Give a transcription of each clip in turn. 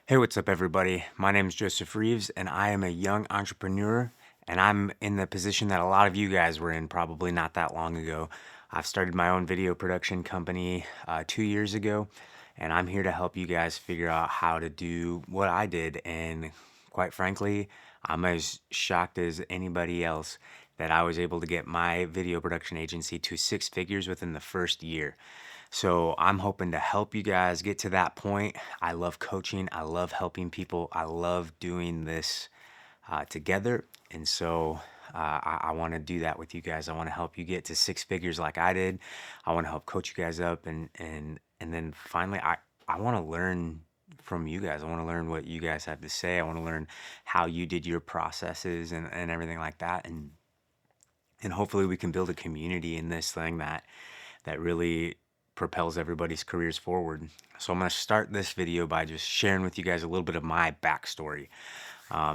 Hey, what's up, everybody? My name is Joseph Reeves, and I am a young entrepreneur. And I'm in the position that a lot of you guys were in probably not that long ago. I've started my own video production company 2 years ago, and I'm here to help you guys figure out how to do what I did. And quite frankly, I'm as shocked as anybody else that I was able to get my video production agency to six figures within the first year. So I'm hoping to help you guys get to that point. I love coaching. I love helping people. I love doing this together. And so I want to do that with you guys. I want to help you get to six figures like I did. I want to help coach you guys up, and then finally I want to learn from you guys. I want to learn what you guys have to say. I want to learn how you did your processes and everything like that. And hopefully we can build a community in this thing that really propels everybody's careers forward. So I'm going to start this video by just sharing with you guys a little bit of my backstory.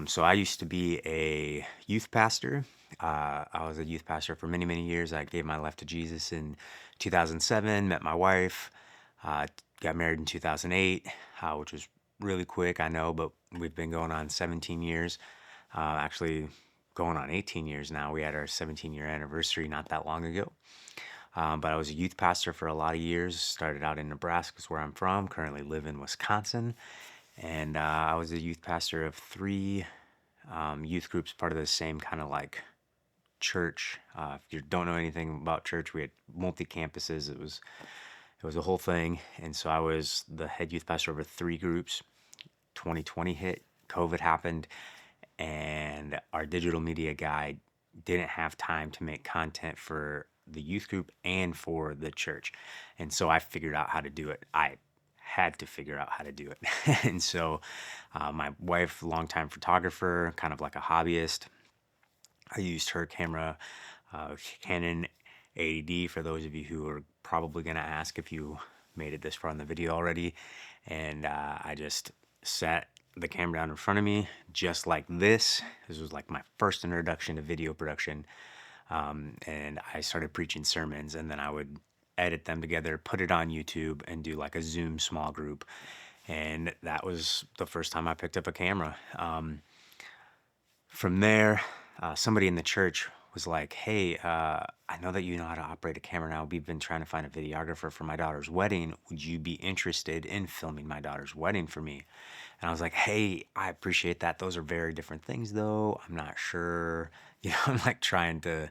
So I used to be a youth pastor. I was a youth pastor for many, many years. I gave my life to Jesus in 2007, met my wife, uh, got married in 2008, which was really quick, I know, but we've been going on 17 years. Actually, going on 18 years now. We had our 17-year anniversary not that long ago. But I was a youth pastor for a lot of years. Started out in Nebraska, is where I'm from. Currently live in Wisconsin. And I was a youth pastor of three youth groups, part of the same kind of like church. If you don't know anything about church, we had multi campuses. It was a whole thing. And so I was the head youth pastor over three groups. 2020 hit, COVID happened, and our digital media guy didn't have time to make content for the youth group and for the church. And so I figured out how to do it. I had to figure out how to do it. And so my wife, longtime photographer, kind of like a hobbyist, I used her camera, Canon 80D, for those of you who are probably going to ask if you made it this far in the video already. And I just set the camera down in front of me, just like this. This was like my first introduction to video production. And I started preaching sermons, and then I would edit them together, put it on YouTube, and do like a Zoom small group. And that was the first time I picked up a camera. From there, somebody in the church was like, "Hey, I know that you know how to operate a camera now. We've been trying to find a videographer for my daughter's wedding. Would you be interested in filming my daughter's wedding for me?" And I was like, "Hey, I appreciate that. Those are very different things, though. I'm not sure." I'm like trying to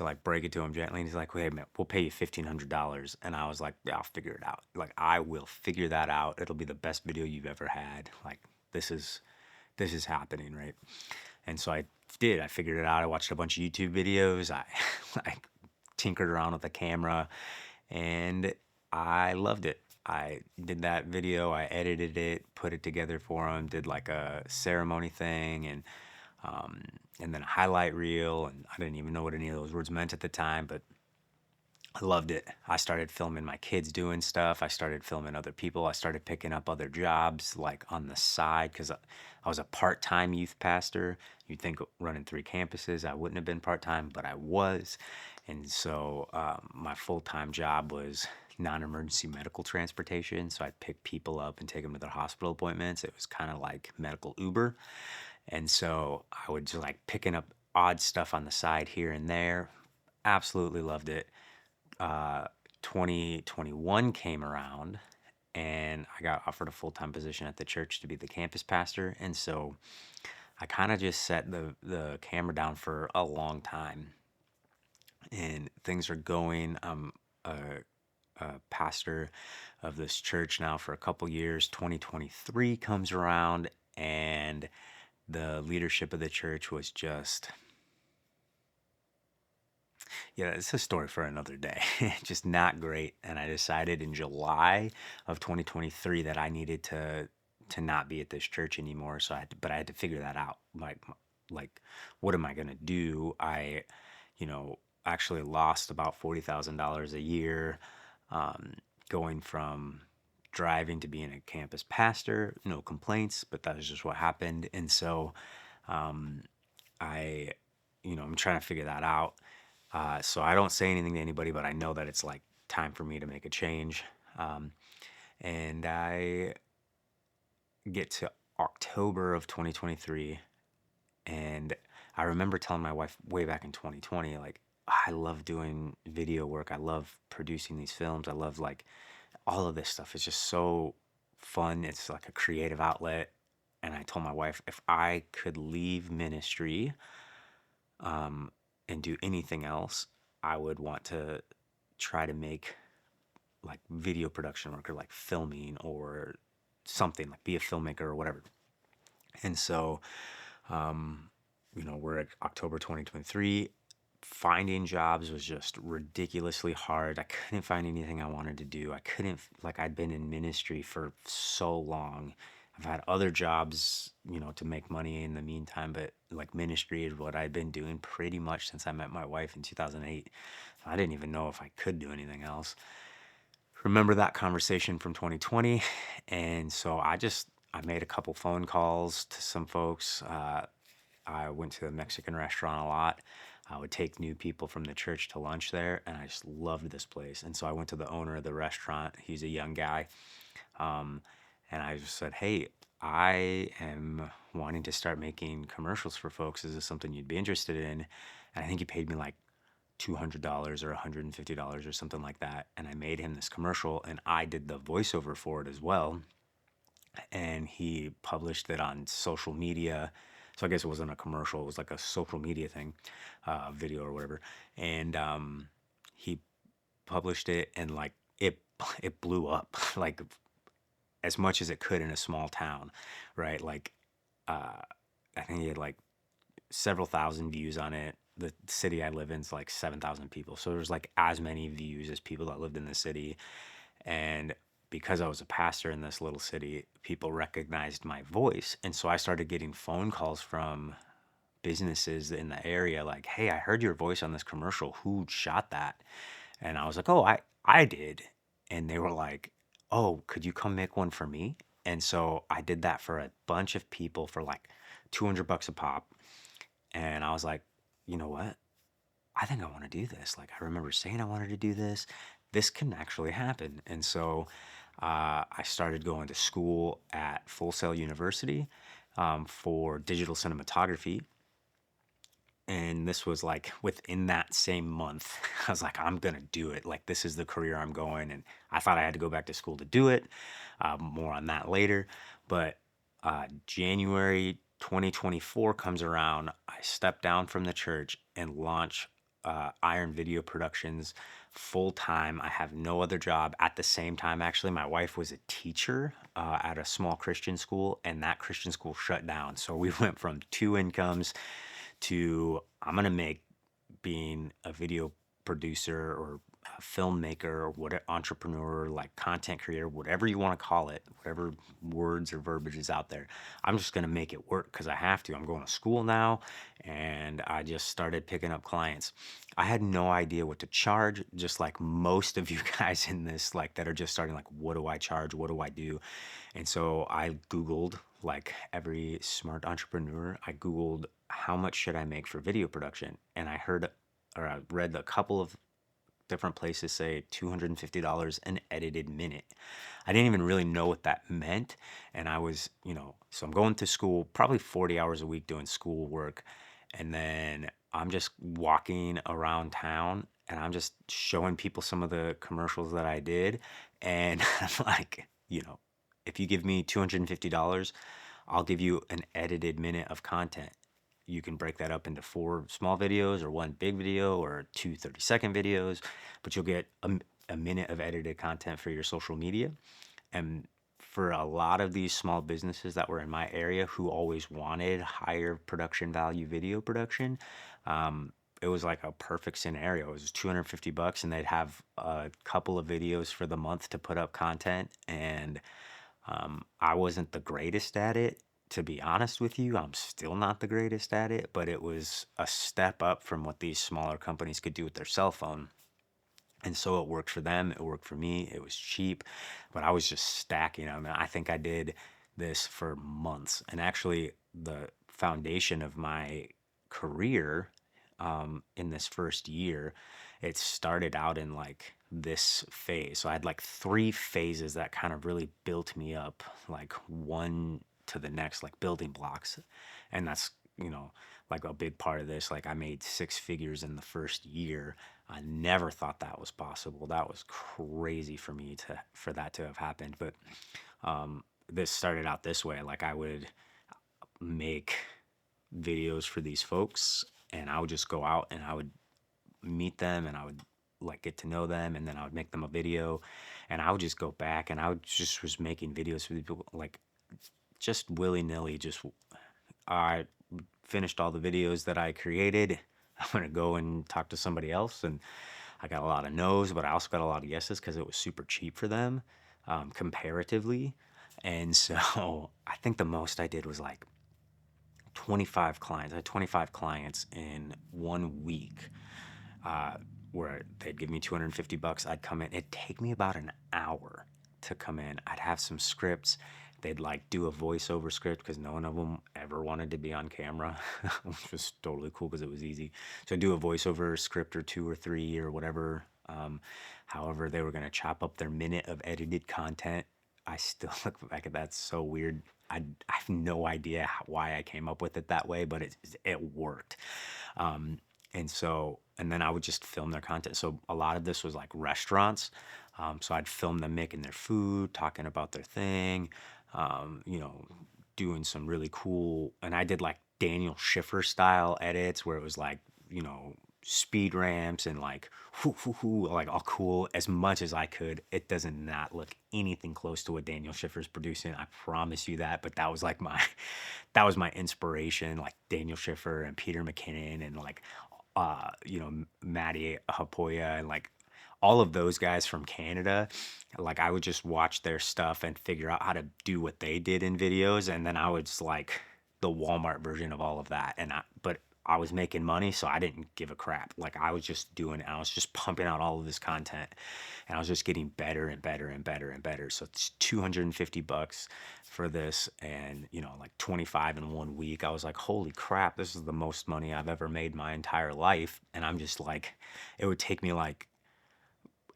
like break it to him gently. And he's like, "Wait a minute, we'll pay you $1,500." And I was like, "Yeah, I'll figure it out. Like, I will figure that out. It'll be the best video you've ever had. Like, this is happening, right?" And so I did. I figured it out. I watched a bunch of YouTube videos. I tinkered around with the camera, and I loved it. I did that video. I edited it, put it together for him, did like a ceremony thing, um, and then a highlight reel. And I didn't even know what any of those words meant at the time, but I loved it. I started filming my kids doing stuff. I started filming other people. I started picking up other jobs like on the side because I was a part-time youth pastor. You'd think running three campuses, I wouldn't have been part-time, but I was. And so my full-time job was non-emergency medical transportation. So I'd pick people up and take them to their hospital appointments. It was kind of like medical Uber. And so I would just like picking up odd stuff on the side here and there. Absolutely loved it. uh, 2021 came around, and I got offered a full-time position at the church to be the campus pastor. And so I kind of just set the camera down for a long time, and things are going. I'm a pastor of this church now for a couple years. 2023 comes around, and the leadership of the church was just, yeah, it's a story for another day. Just not great. And I decided in July of 2023 that I needed to not be at this church anymore. So but I had to figure that out. Like, what am I gonna do? I, you know, actually lost about $40,000 a year, um, going from driving to being a campus pastor. No complaints, but that was just what happened. And so, um, I, I'm trying to figure that out. So I don't say anything to anybody, but I know that it's like time for me to make a change. Um, and get to October of 2023, and I remember telling my wife way back in 2020, like, I love doing video work. I love producing these films. I love like all of this stuff. It's just so fun. It's like a creative outlet. And I told my wife if I could leave ministry and do anything else, I would want to try to make like video production work or like filming or something, like be a filmmaker or whatever. And so, we're at October 2023. Finding jobs was just ridiculously hard. I couldn't find anything I wanted to do. I couldn't, like, I'd been in ministry for so long. I've had other jobs, to make money in the meantime, but like ministry is what I'd been doing pretty much since I met my wife in 2008. I didn't even know if I could do anything else. Remember that conversation from 2020. And so I made a couple phone calls to some folks. I went to the Mexican restaurant a lot. I would take new people from the church to lunch there, and I just loved this place. And so I went to the owner of the restaurant. He's a young guy. Um, and I just said, hey, I am wanting to start making commercials for folks. Is this something you'd be interested in? And I think he paid me like $200 or $150 or something like that. And I made him this commercial, and I did the voiceover for it as well. And he published it on social media. So I guess it wasn't a commercial, it was like a social media thing, video or whatever. And he published it, and like it blew up like as much as it could in a small town, right? Like I think he had like several thousand views on it. The city I live in is like 7,000 people. So there's like as many views as people that lived in the city. And because I was a pastor in this little city, people recognized my voice. And so I started getting phone calls from businesses in the area like, hey, I heard your voice on this commercial. Who shot that? And I was like, oh, I did. And they were like, oh, could you come make one for me? And so I did that for a bunch of people for like $200 a pop. And I was like, you know what? I think I want to do this. Like, I remember saying I wanted to do this. This can actually happen. And so I started going to school at Full Sail University for digital cinematography. And this was like within that same month, I was like, I'm going to do it. Like, this is the career I'm going. And I thought I had to go back to school to do it. More on that later. But January 2024 comes around. I step down from the church and launch Iron Video Productions full time. I have no other job at the same time. Actually, my wife was a teacher at a small Christian school, and that Christian school shut down. So we went from two incomes to I'm gonna make being a video producer or a filmmaker or what entrepreneur, like content creator, whatever you want to call it, whatever words or verbiage is out there. I'm just going to make it work because I have to. I'm going to school now, and I just started picking up clients. I had no idea what to charge, just like most of you guys in this, like that are just starting, like, what do I charge? What do I do? And so I Googled, like every smart entrepreneur, I Googled how much should I make for video production? And I read a couple of different places say $250 an edited minute. I didn't even really know what that meant. And I was, so I'm going to school probably 40 hours a week doing school work. And then I'm just walking around town and I'm just showing people some of the commercials that I did. And I'm like, if you give me $250, I'll give you an edited minute of content. You can break that up into 4 small videos or 1 big video or 2 30-second videos, but you'll get a minute of edited content for your social media. And for a lot of these small businesses that were in my area who always wanted higher production value video production, it was like a perfect scenario. It was $250 and they'd have a couple of videos for the month to put up content. And I wasn't the greatest at it. To be honest with you, I'm still not the greatest at it, but it was a step up from what these smaller companies could do with their cell phone. And so it worked for them, it worked for me, it was cheap, but I was just stacking. I mean, I think I did this for months. And actually, the foundation of my career in this first year, it started out in like this phase. So I had like three phases that kind of really built me up, like one to the next, like building blocks. And that's, you know, like a big part of this. Like I made six figures in the first year. I never thought that was possible. That was crazy for me for that to have happened. But this started out this way. Like I would make videos for these folks and I would just go out and I would meet them and I would like get to know them and then I would make them a video and I would just go back and I would just was making videos for the people like just willy-nilly. Just I finished all the videos that I created. I'm gonna go and talk to somebody else, and I got a lot of no's, but I also got a lot of yeses because it was super cheap for them, comparatively. And so I think the most I did was like 25 clients. I had 25 clients in 1 week, uh, where they'd give me 250 bucks. I'd come in. It'd take me about an hour to come in. I'd have some scripts. They'd like do a voiceover script because no one of them ever wanted to be on camera, which was totally cool because it was easy. So I'd do a voiceover script or two or three or whatever. However, they were going to chop up their minute of edited content. I still look back at that so weird. I have no idea why I came up with it that way, but it worked. And so, and then I would just film their content. So a lot of this was like restaurants. So I'd film them making their food, talking about their thing, you know, doing some really cool, and I did like Daniel Schiffer style edits where it was like, you know, speed ramps and like, like all cool as much as I could. It does not look anything close to what Daniel Schiffer's producing. I promise you that. But that was like my, that was my inspiration, like Daniel Schiffer and Peter McKinnon and like you know, Maddie Hapoya and like all of those guys from Canada. Like I would just watch their stuff and figure out how to do what they did in videos, and then I was like the Walmart version of all of that. But I was making money, so I didn't give a crap. Like I was just doing it. I was just pumping out all of this content, and I was just getting better and better and better and better. So it's 250 bucks for this, and you know, like 25 in 1 week. I was like, holy crap, this is the most money I've ever made my entire life. And I'm just like, it would take me like,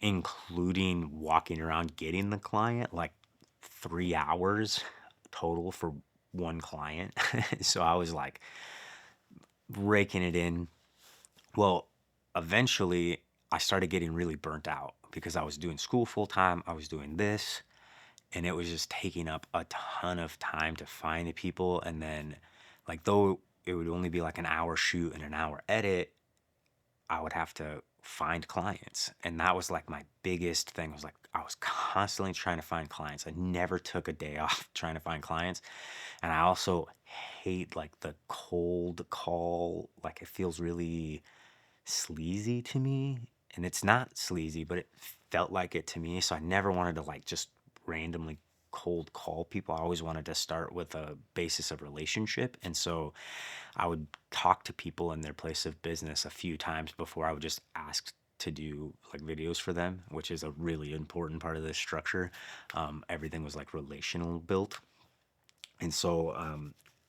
including walking around getting the client, like 3 hours total for one client. So I was like raking it in. Well, eventually I started getting really burnt out because I was doing school full time. I was doing this, and it was just taking up a ton of time to find the people. And then, like, though it would only be like an hour shoot and an hour edit, I would have to find clients. And that was like my biggest thing. Was like I was constantly trying to find clients. I never took a day off trying to find clients. And I also hate like the cold call. Like it feels really sleazy to me. And it's not sleazy, but it felt like it to me. So I never wanted to like just randomly cold call people. I always wanted to start with a basis of relationship. And so I would talk to people in their place of business a few times before I would just ask to do like videos for them, which is a really important part of this structure. Everything was like relational built. And so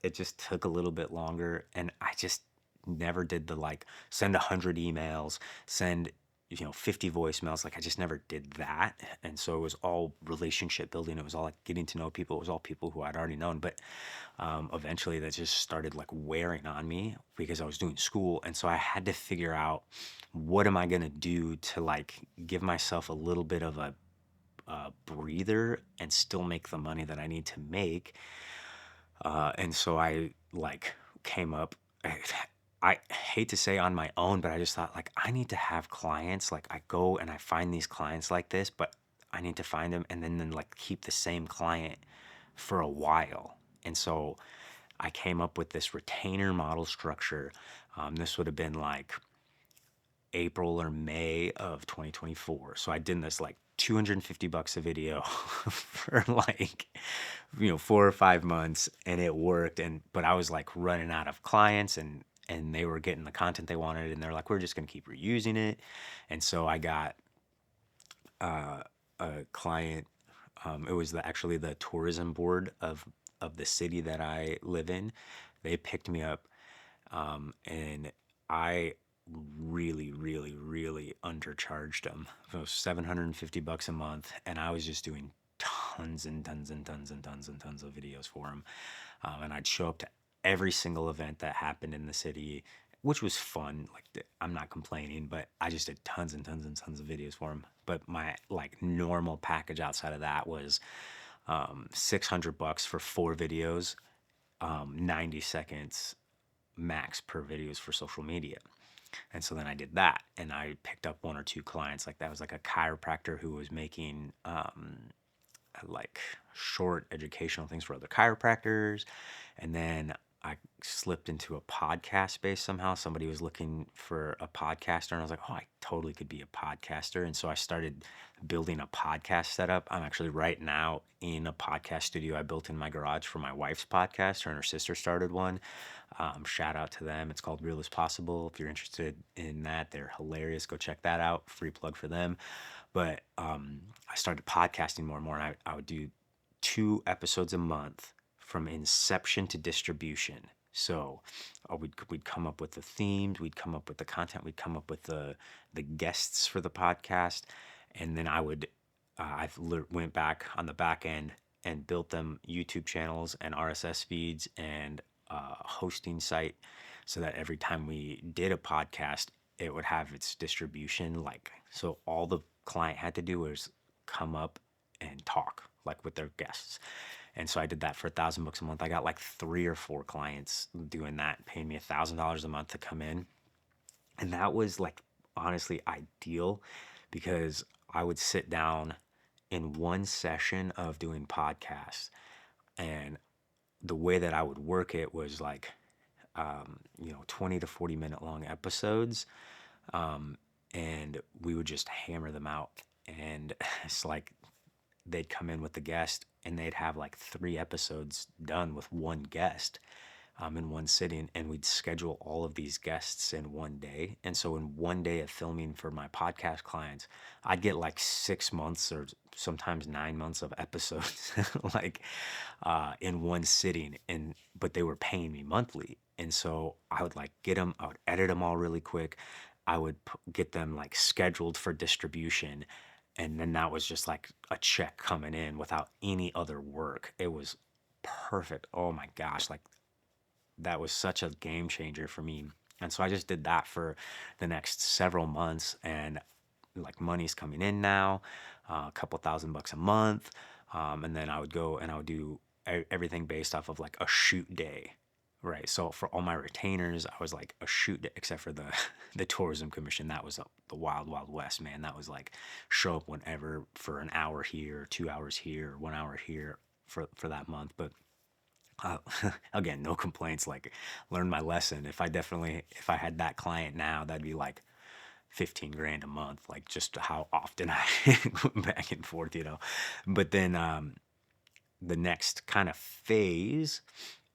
it just took a little bit longer. And I just never did the like send 100 emails, send, you know, 50 voicemails. Like I just never did that. And so it was all relationship building. It was all like getting to know people. It was all people who I'd already known. But eventually that just started like wearing on me because I was doing school. And so I had to figure out what am I going to do to like give myself a little bit of a breather and still make the money that I need to make. And so I like came up. I hate to say on my own, but I just thought like I need to have clients. Like I go and I find these clients like this, but I need to find them and then like keep the same client for a while. And so I came up with this retainer model structure. This would have been like April or May of 2024. So I did this like 250 bucks a video for like, you know, 4 or 5 months, and it worked. And but I was like running out of clients, and they were getting the content they wanted, and they're like, we're just gonna keep reusing it. And so I got a client. It was actually the tourism board of the city that I live in. They picked me up, and I really, really, really undercharged them. It was $750 a month, and I was just doing tons and tons and tons and tons and tons of videos for them. And I'd show up to every single event that happened in the city, which was fun. Like I'm not complaining, but I just did tons and tons and tons of videos for them. But my like normal package outside of that was $600 for 4 videos, 90 seconds max per videos for social media. And so then I did that, and I picked up one or two clients. Like that was like a chiropractor who was making like short educational things for other chiropractors. And then I slipped into a podcast space somehow. Somebody was looking for a podcaster, and I was like, oh, I totally could be a podcaster. And so I started building a podcast setup. I'm actually right now in a podcast studio I built in my garage for my wife's podcast. Her and her sister started one. Shout out to them. It's called Real as Possible. If you're interested in that, they're hilarious. Go check that out. Free plug for them. But I started podcasting more and more, and I would do 2 episodes a month from inception to distribution. So we'd come up with the themes, we'd come up with the content, we'd come up with the guests for the podcast, and then went back on the back end and built them YouTube channels and RSS feeds and hosting site, so that every time we did a podcast, it would have its distribution. Like, so all the client had to do was come up and talk like with their guests. And so I did that for $1,000 a month. I got like 3 or 4 clients doing that, paying me $1,000 a month to come in. And that was like honestly ideal, because I would sit down in one session of doing podcasts, and the way that I would work it was like 20 to 40 minute long episodes. And we would just hammer them out. And it's like they'd come in with the guest, and they'd have like 3 episodes done with one guest in one sitting, and we'd schedule all of these guests in one day. And so in one day of filming for my podcast clients, I'd get like 6 months or sometimes 9 months of episodes like in one sitting. And but they were paying me monthly, and so I would like get them, I would edit them all really quick. I would get them like scheduled for distribution, and then that was just like a check coming in without any other work. It was perfect. Oh my gosh, like that was such a game changer for me. And so I just did that for the next several months, and like money's coming in now, a couple $1,000 a month. And then I would go and I would do everything based off of like a shoot day. Right. So for all my retainers, I was like a shoot day, except for the the tourism commission. That was the wild, wild west, man. That was like show up whenever for an hour here, 2 hours here, 1 hour here for that month. But uh, again, no complaints. Like, learned my lesson. If I had that client now, that'd be like 15 grand a month. Like, just how often I went back and forth. But then the next kind of phase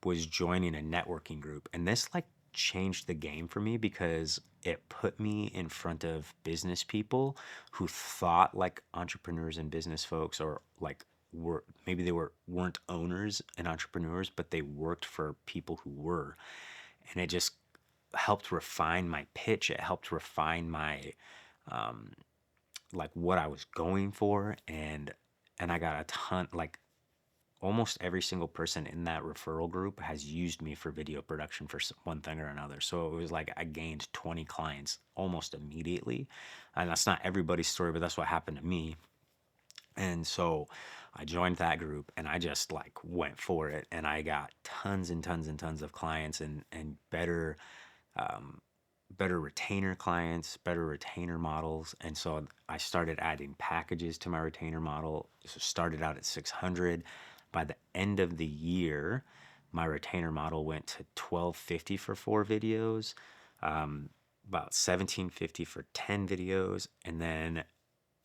was joining a networking group, and this like changed the game for me, because it put me in front of business people who thought like entrepreneurs and business folks, or like were maybe they weren't owners and entrepreneurs, but they worked for people who were. And it just helped refine my pitch. It helped refine my like what I was going for. And I got a ton, like almost every single person in that referral group has used me for video production for one thing or another. So it was like I gained 20 clients almost immediately. And that's not everybody's story, but that's what happened to me. And so I joined that group, and I just like went for it, and I got tons and tons and tons of clients, and better retainer clients, better retainer models. And so I started adding packages to my retainer model. So started out at 600. By the end of the year, my retainer model went to 1250 for 4 videos, about 1750 for 10 videos, and then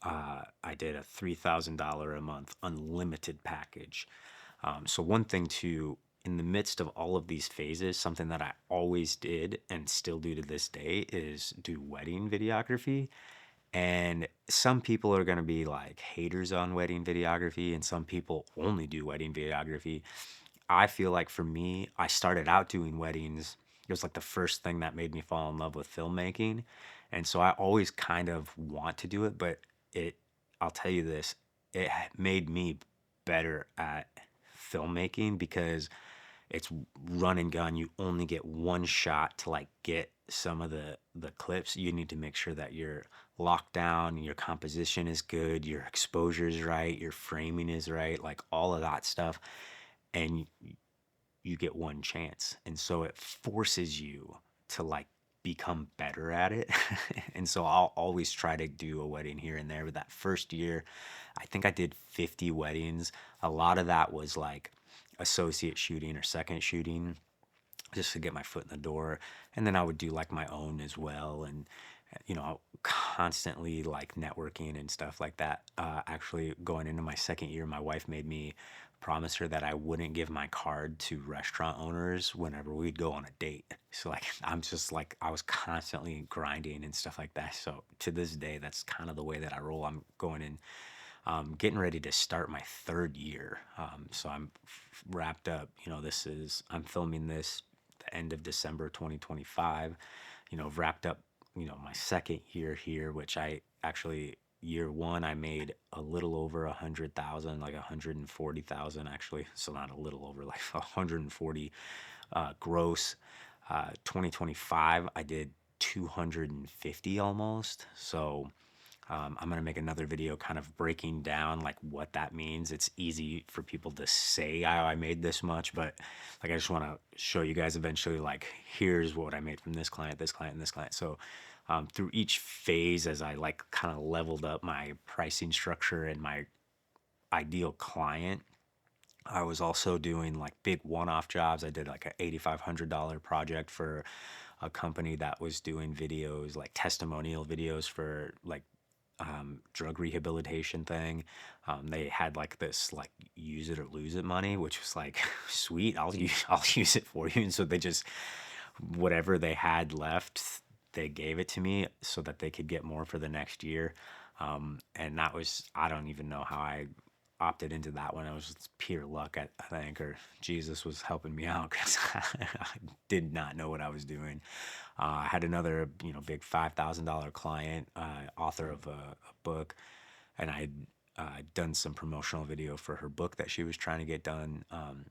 I did a $3,000 a month unlimited package. So one thing to in the midst of all of these phases, something that I always did and still do to this day is do wedding videography. And some people are going to be like haters on wedding videography, and some people only do wedding videography. I feel like for me, I started out doing weddings it was like the first thing that made me fall in love with filmmaking. And so I always kind of want to do it, but it, I'll tell you this, it made me better at filmmaking because it's run and gun. You only get one shot to like get some of the clips. You need to make sure that you're locked down, your composition is good, your exposure is right, your framing is right, like all of that stuff. And you get one chance. And so it forces you to like become better at it. And so I'll always try to do a wedding here and there. But that first year, I think I did 50 weddings. A lot of that was like associate shooting or second shooting just to get my foot in the door. And then I would do like my own as well. And, constantly like networking and stuff like that. Actually, going into my second year, my wife made me promise her that I wouldn't give my card to restaurant owners whenever we'd go on a date. So, like, I'm just like, I was constantly grinding and stuff like that. So, to this day, that's kind of the way that I roll. I'm going in getting ready to start my third year. So I'm wrapped up. I'm filming this the end of December 2025. Wrapped up, my second year here, which I actually, year one, I made a little over 100,000, like 140,000 actually. So not a little over, like 140 gross. 2025, I did 250 almost. So I'm gonna make another video kind of breaking down like what that means. It's easy for people to say, "Oh, I made this much," but like I just want to show you guys eventually, like, here's what I made from this client, this client, and this client. So through each phase, as I like kind of leveled up my pricing structure and my ideal client, I was also doing like big one-off jobs. I did like a $8,500 project for a company that was doing videos, like testimonial videos for like drug rehabilitation thing. They had like this like use it or lose it money, which was like sweet. I'll use it for you. And so they just whatever they had left, they gave it to me so that they could get more for the next year. And that was I don't even know how I opted into that one. It was just pure luck, I think, or Jesus was helping me out because I did not know what I was doing. I had another, big $5,000 client, author of a book, and I'd done some promotional video for her book that she was trying to get done.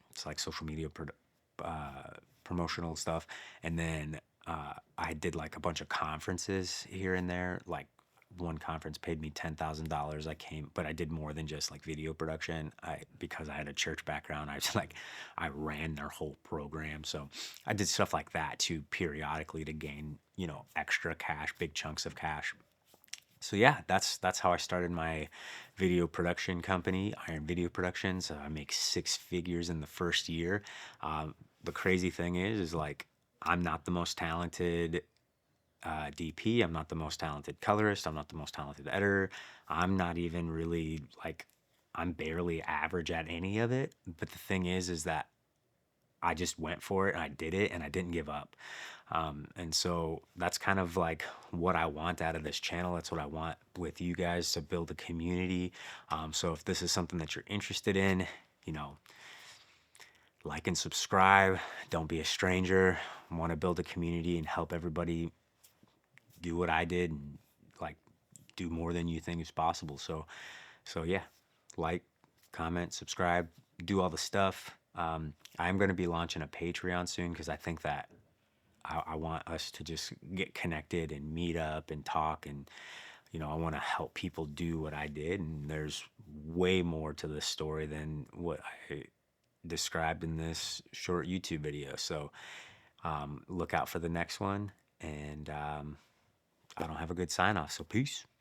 It's like social media promotional stuff, and then I did like a bunch of conferences here and there. Like one conference paid me $10,000. I came, but I did more than just like video production. Because I had a church background, I ran their whole program. So I did stuff like that too periodically to gain, extra cash, big chunks of cash. So yeah, that's how I started my video production company, Iron Video Productions. I make six figures in the first year. The crazy thing is like I'm not the most talented DP. I'm not the most talented colorist. I'm not the most talented editor. I'm not even really like I'm barely average at any of it. But the thing is that I just went for it and I did it and I didn't give up. And so that's kind of like what I want out of this channel. That's what I want with you guys to build a community. So if this is something that you're interested in, you know, like and subscribe. Don't be a stranger. Want to build a community and help everybody do what I did and like do more than you think is possible. So yeah, like, comment, subscribe, do all the stuff. I'm going to be launching a Patreon soon because I think that I want us to just get connected and meet up and talk. And, I want to help people do what I did. And there's way more to this story than what I described in this short YouTube video. So look out for the next one. And I don't have a good sign off. So peace.